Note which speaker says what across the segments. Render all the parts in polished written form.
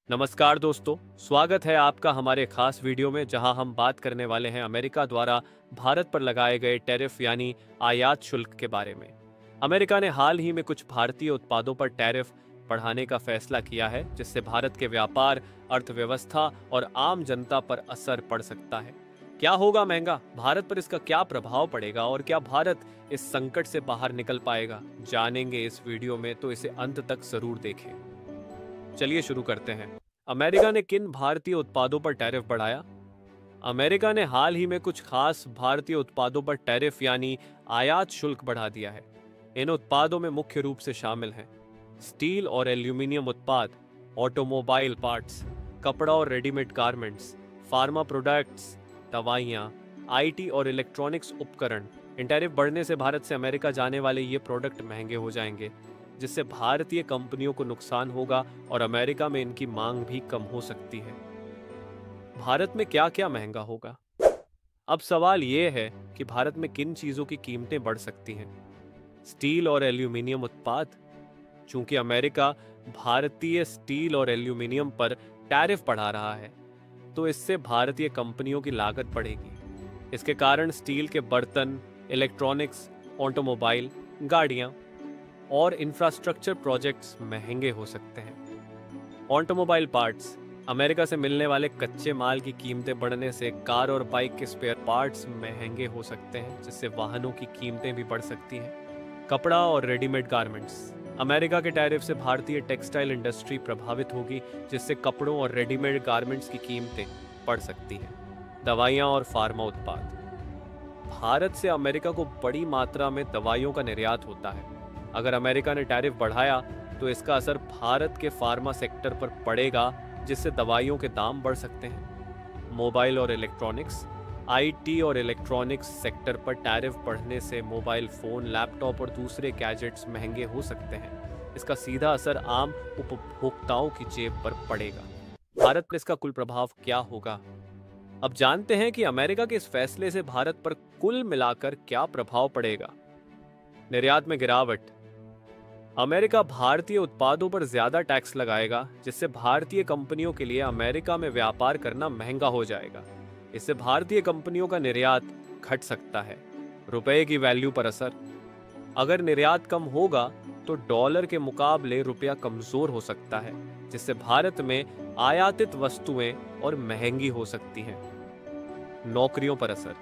Speaker 1: नमस्कार दोस्तों, स्वागत है आपका हमारे खास वीडियो में जहां हम बात करने वाले हैं अमेरिका द्वारा भारत पर लगाए गए टैरिफ यानी आयात शुल्क के बारे में। अमेरिका ने हाल ही में कुछ भारतीय उत्पादों पर टैरिफ बढ़ाने का फैसला किया है, जिससे भारत के व्यापार, अर्थव्यवस्था और आम जनता पर असर पड़ सकता है। क्या होगा महंगा? भारत पर इसका क्या प्रभाव पड़ेगा और क्या भारत इस संकट से बाहर निकल पाएगा? जानेंगे इस वीडियो में, तो इसे अंत तक जरूर देखें। चलिए शुरू करते हैं। अमेरिका ने किन भारतीय उत्पादों पर टैरिफ बढ़ाया? अमेरिका ने हाल ही में कुछ खास भारतीय उत्पादों पर टैरिफ यानी आयात शुल्क बढ़ा दिया है। इन उत्पादों में मुख्य रूप से शामिल हैं स्टील और एल्यूमिनियम उत्पाद, ऑटोमोबाइल पार्ट्स, कपड़ा और रेडीमेड गारमेंट्स, फार्मा प्रोडक्ट्स, दवाइयाँ, आईटी और इलेक्ट्रॉनिक्स उपकरण। इन टैरिफ बढ़ने से भारत से अमेरिका जाने वाले ये प्रोडक्ट महंगे हो जाएंगे, जिससे भारतीय कंपनियों को नुकसान होगा और अमेरिका में इनकी मांग भी कम हो सकती है। भारत में क्या क्या महंगा होगा? अब सवाल यह है कि भारत में किन चीजों की कीमतें बढ़ सकती हैं। स्टील और एल्यूमिनियम उत्पाद। चूंकि अमेरिका भारतीय स्टील और एल्यूमिनियम पर टैरिफ बढ़ा रहा है, तो इससे भारतीय कंपनियों की लागत बढ़ेगी। इसके कारण स्टील के बर्तन, इलेक्ट्रॉनिक्स, ऑटोमोबाइल, गाड़ियां और इंफ्रास्ट्रक्चर प्रोजेक्ट्स महंगे हो सकते हैं। Automobile parts. अमेरिका से मिलने वाले कच्चे माल की कीमतें बढ़ने से कार और बाइक के स्पेयर पार्ट्स महंगे हो सकते हैं, जिससे वाहनों की कीमतें भी बढ़ सकती हैं। कपड़ा और रेडीमेड गारमेंट्स। अमेरिका के टैरिफ से भारतीय टेक्सटाइल इंडस्ट्री प्रभावित होगी, जिससे कपड़ों और रेडीमेड गारमेंट्स की कीमतें बढ़ सकती हैं। दवाइयाँ और फार्मा उत्पाद। भारत से अमेरिका को बड़ी मात्रा में दवाइयों का निर्यात होता है। अगर अमेरिका ने टैरिफ बढ़ाया तो इसका असर भारत के फार्मा सेक्टर पर पड़ेगा, जिससे दवाइयों के दाम बढ़ सकते हैं। मोबाइल और इलेक्ट्रॉनिक्स। आईटी और इलेक्ट्रॉनिक्स सेक्टर पर टैरिफ बढ़ने से मोबाइल फोन, लैपटॉप और दूसरे गैजेट्स महंगे हो सकते हैं। इसका सीधा असर आम उपभोक्ताओं की जेब पर पड़ेगा। भारत पर इसका कुल प्रभाव क्या होगा? अब जानते हैं कि अमेरिका के इस फैसले से भारत पर कुल मिलाकर क्या प्रभाव पड़ेगा। निर्यात में गिरावट। अमेरिका भारतीय उत्पादों पर ज्यादा टैक्स लगाएगा, जिससे भारतीय कंपनियों के लिए अमेरिका में व्यापार करना महंगा हो जाएगा। इससे भारतीय कंपनियों का निर्यात घट सकता है। रुपए की वैल्यू पर असर। अगर निर्यात कम होगा तो डॉलर के मुकाबले रुपया कमजोर हो सकता है, जिससे भारत में आयातित वस्तुएं और महंगी हो सकती हैं। नौकरियों पर असर।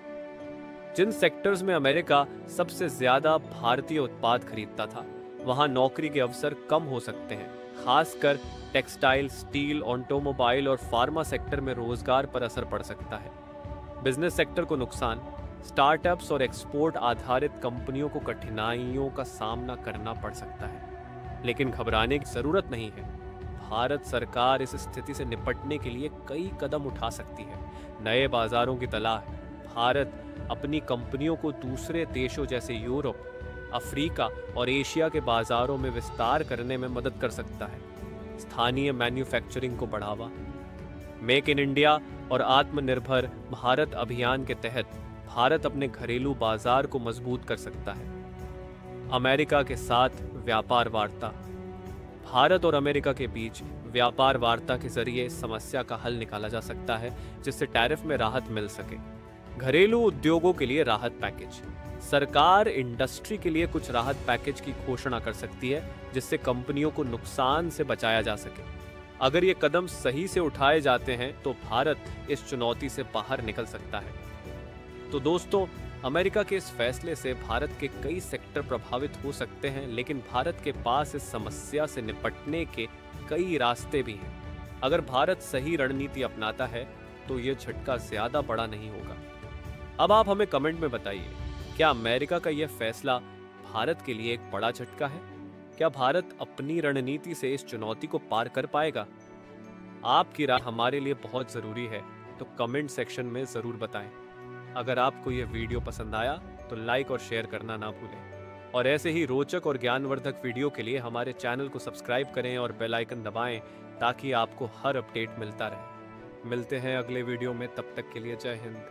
Speaker 1: जिन सेक्टर्स में अमेरिका सबसे ज्यादा भारतीय उत्पाद खरीदता था, वहां नौकरी के अवसर कम हो सकते हैं। खासकर टेक्सटाइल, स्टील, ऑटोमोबाइल और फार्मा सेक्टर में रोजगार पर असर पड़ सकता है। बिजनेस सेक्टर को नुकसान। स्टार्टअप्स और एक्सपोर्ट आधारित कंपनियों को कठिनाइयों का सामना करना पड़ सकता है, लेकिन घबराने की जरूरत नहीं है। भारत सरकार इस स्थिति से निपटने के लिए कई कदम उठा सकती है। नए बाजारों की तलाश। भारत अपनी कंपनियों को दूसरे देशों जैसे यूरोप, अफ्रीका और एशिया के बाजारों में विस्तार करने में मदद कर सकता है। स्थानीय मैन्युफैक्चरिंग को बढ़ावा। मेक इन इंडिया और आत्मनिर्भर भारत अभियान के तहत भारत अपने घरेलू बाजार को मजबूत कर सकता है। अमेरिका के साथ व्यापार वार्ता। भारत और अमेरिका के बीच व्यापार वार्ता के जरिए समस्या का हल निकाला जा सकता है, जिससे टैरिफ में राहत मिल सके। घरेलू उद्योगों के लिए राहत पैकेज। सरकार इंडस्ट्री के लिए कुछ राहत पैकेज की घोषणा कर सकती है, जिससे कंपनियों को नुकसान से बचाया जा सके। अगर ये कदम सही से उठाए जाते हैं तो भारत इस चुनौती से बाहर निकल सकता है। तो दोस्तों, अमेरिका के इस फैसले से भारत के कई सेक्टर प्रभावित हो सकते हैं, लेकिन भारत के पास इस समस्या से निपटने के कई रास्ते भी हैं। अगर भारत सही रणनीति अपनाता है तो ये झटका ज्यादा बड़ा नहीं होगा। अब आप हमें कमेंट में बताइए, क्या अमेरिका का यह फैसला भारत के लिए एक बड़ा झटका है? क्या भारत अपनी रणनीति से इस चुनौती को पार कर पाएगा? आपकी राय हमारे लिए बहुत जरूरी है, तो कमेंट सेक्शन में जरूर बताएं। अगर आपको यह वीडियो पसंद आया तो लाइक और शेयर करना ना भूलें। और ऐसे ही रोचक और ज्ञानवर्धक वीडियो के लिए हमारे चैनल को सब्सक्राइब करें और बेल आइकन दबाएं, ताकि आपको हर अपडेट मिलता रहे। मिलते हैं अगले वीडियो में, तब तक के लिए जय हिंद।